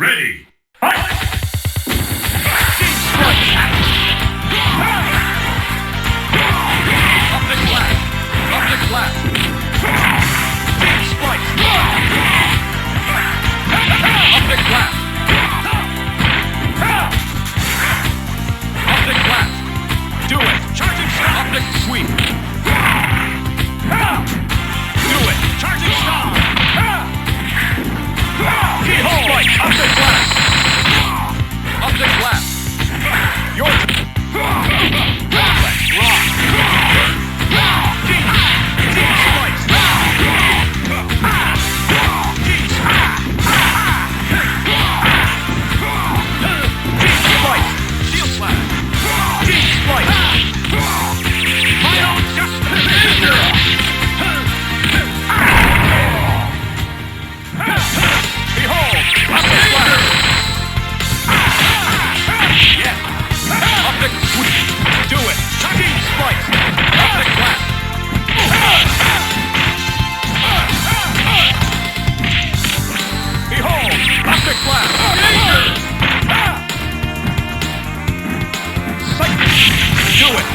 Ready. Fight! Up the glass. Up the glass. Deep spikes. Up the glass. Up the glass. Do it. Charging star. Up the sweep. Do it. Charging star. Deep spikes. Up the glass. Up the glass. Your turn. Let's rock. Deep spikes. Shield slap. Deep spikes. Final justice. Behold. Up the slap. Yes. Up the sweep. Do it. Deep spikes. Up the glass. Behold. Up the glass. Do it!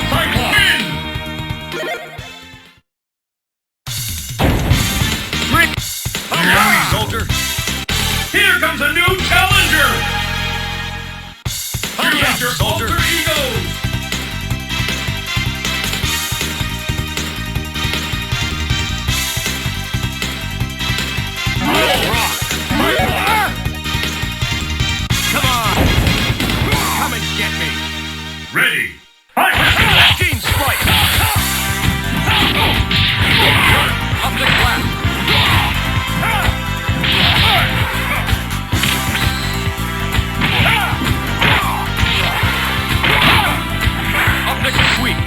Cyclone! Rick! Hurry, soldier! Here comes a new challenger! Hurry up, your soldier! Alter egos! Rock! Come on! Come and get me! Ready! Fight! Gene Sprite! Up the glass! Up the sweep!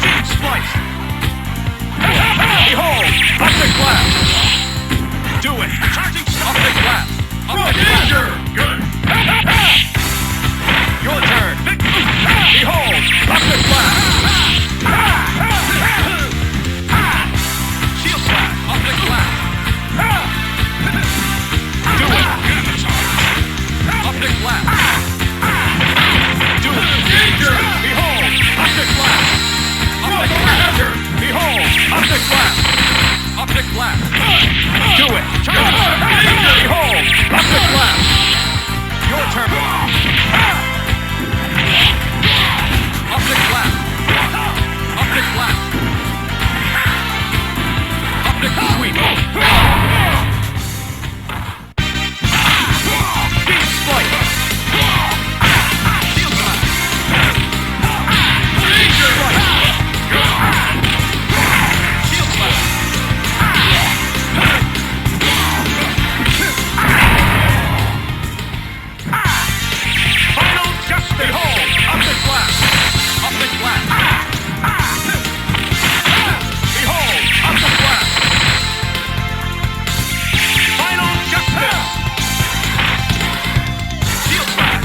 Gene Splice! Behold! Up the glass! Do it! Charging up the glass! Up the glass! Good! Your turn! Behold! Up the glass! Shield slap! Up the glass! Do it! Up the glass! Do it! Behold! Up the glass! Up the glass! Behold! Up the glass! Up the glass! Do it! Behold! Up the glass! Your turn! Up the glass! Up the glass! Up the sweep! Deep spike! Shield slap! Danger! Shield slap! Final justice! Behold! Up the glass! Up the glass! Behold! Up the glass! Final justice! Shield slap!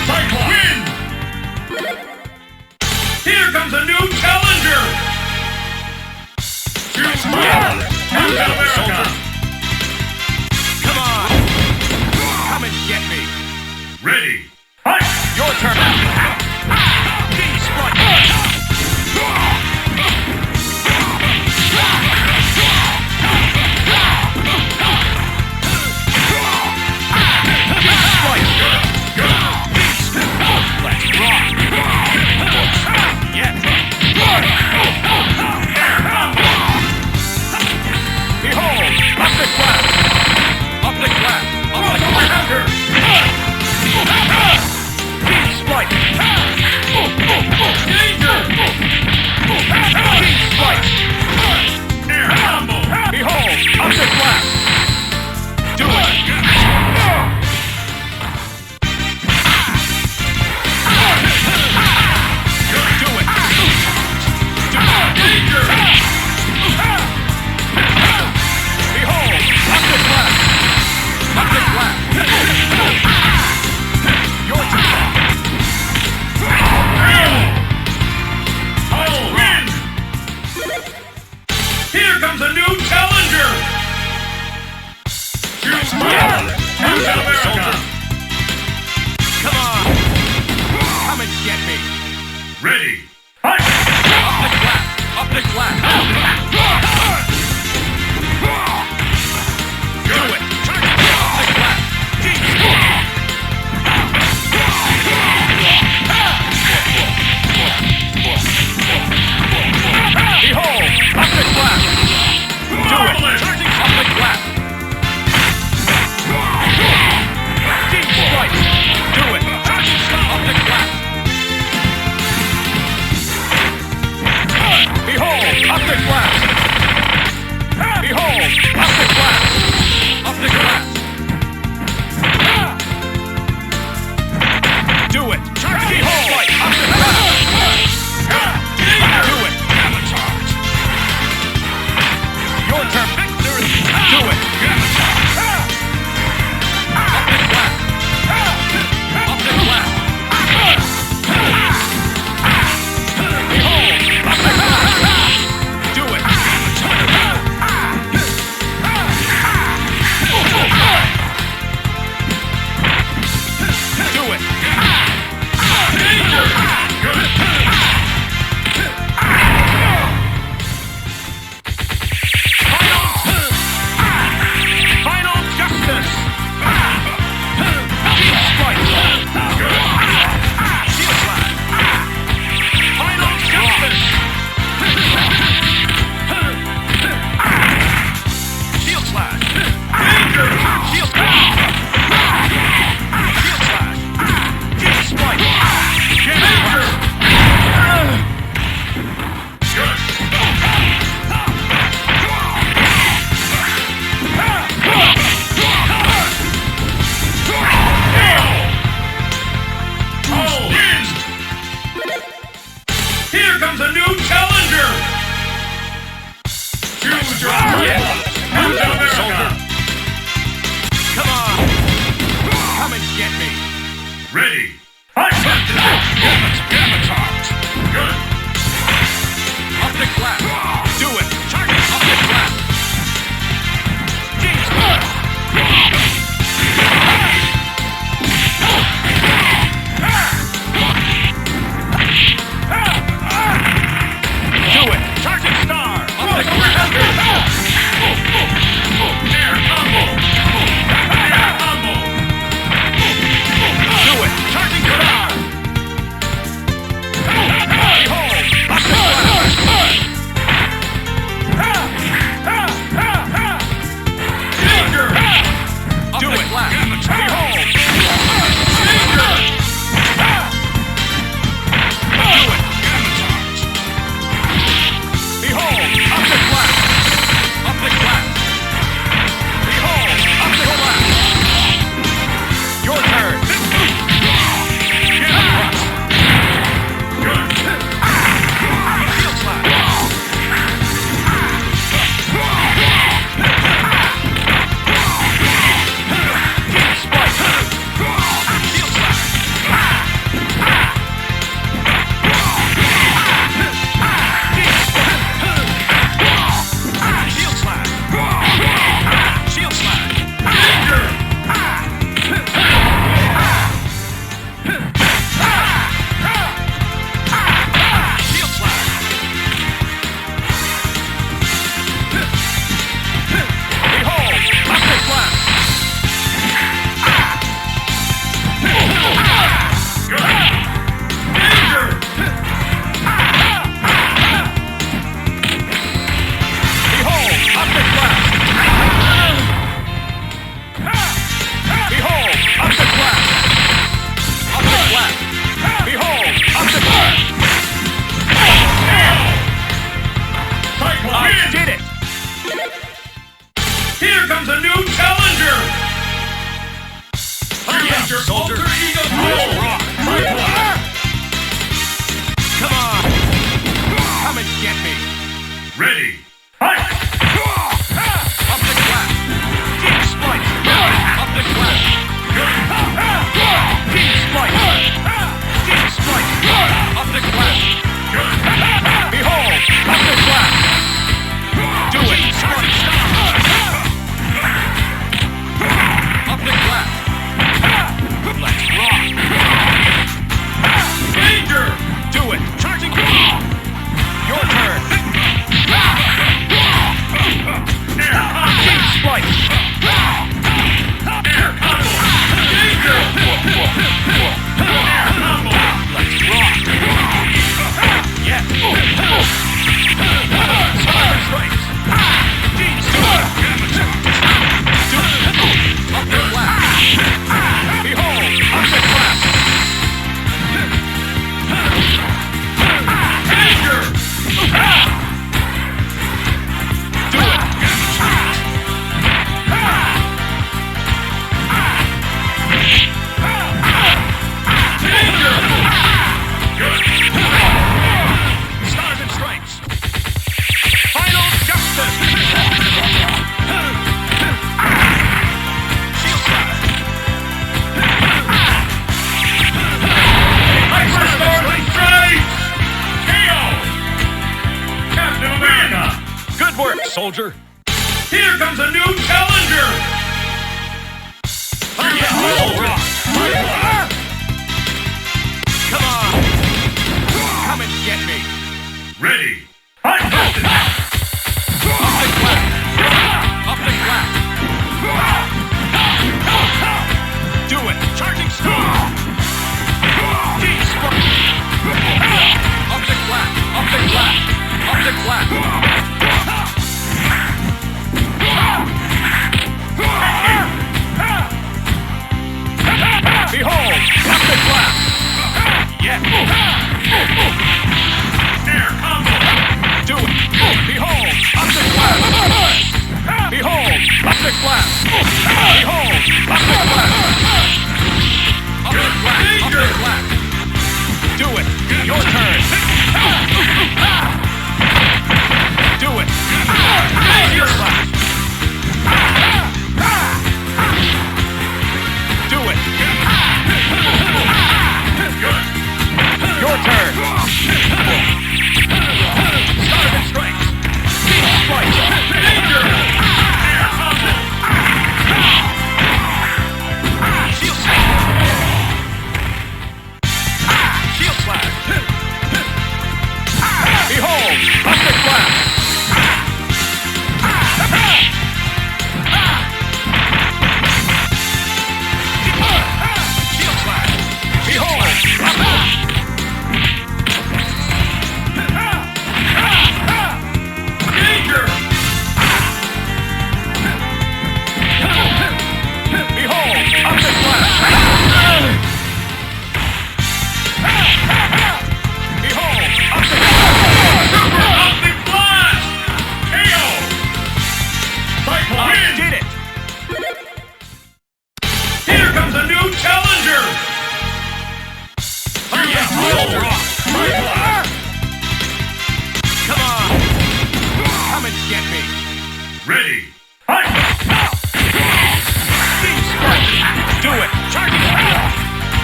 Cyclone! Win! Here comes a new challenger! Choose Captain America! Come on! Come and get me! Ready! Fight! Your turn! King Sprite! Let's rock! Yes! Behold! comes a new challenger! Choose one! Captain America! Come on! Come and get me! Ready! Fight! Up the flat! Do it! Turn it! Up the flat! Behold! Up the flat! Do it! Turn it! Up the flat! Deep strike! Do it! Turn it! Up the flat! Behold! Up the flat! Behold! Up the flat! Up the flat! Do it! Turn it! Behold! Up the flat! Do it! Your turn! Victory! Do it! Up the flat! Up the flat! Behold! Up the flat! Do it! Do it! Danger! Final justice! Deep strike! Shield slide! Final justice! Shield slide! Danger! Shield slide! Shield slide! Deep strike! Danger! Here comes a new challenger! Choose your opponent! Captain America! Come on! Come and get me! Ready! Fight! Gamma charge! Good! Up the flat! Do it! Target up the flat! Do it! Charging star! Up the ground! Air combo! Air combo! Do it! Charging star! soldier. Here comes a new challenger! Come on! Come and get me! Ready! Fight! Up the clap! Up the clap! Do it! Charging speed! Deep spark! Up the clap! Up the clap! Up the clap! Behold! Up the clap! Yeah! Air combo! Do it! Behold! Up the clap! Behold! Up the clap! Behold! Up the clap! Up the clap! Up the clap! Do it! Your turn! Do it! Your clap! Do it! Good! Your turn! Start and strength! Fight! Danger! Air combo! Shield slash! Shield slash! Behold! Up the clap! Shield slash! Behold! Danger! Behold! Up the clap! Behold! Up the Super Optic Blast! KO! Cycle win! Did it! Here comes a new challenger! Come on! Come and get me! Ready! Fight! Do it! Charging!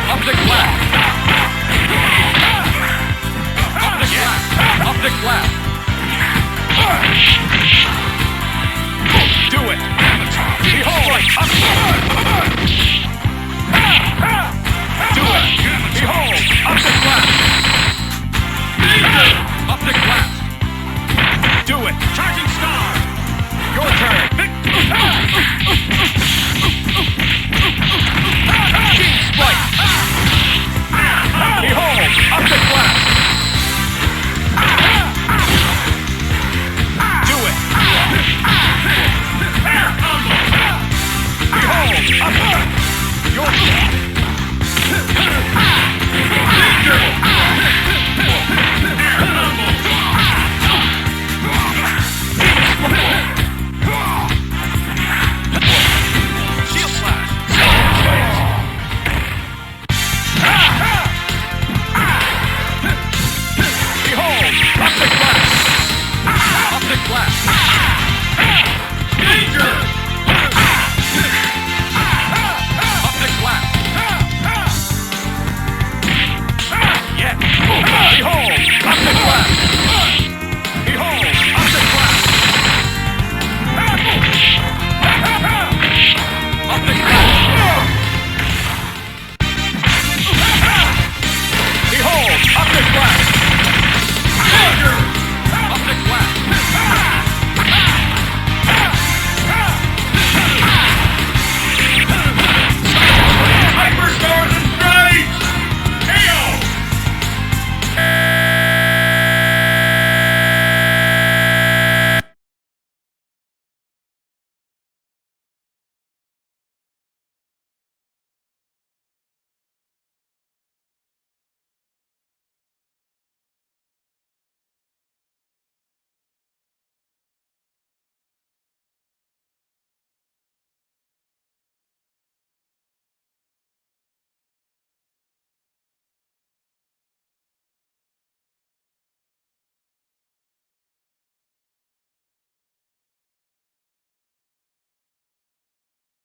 Up the clap! Up the clap! Up the clap!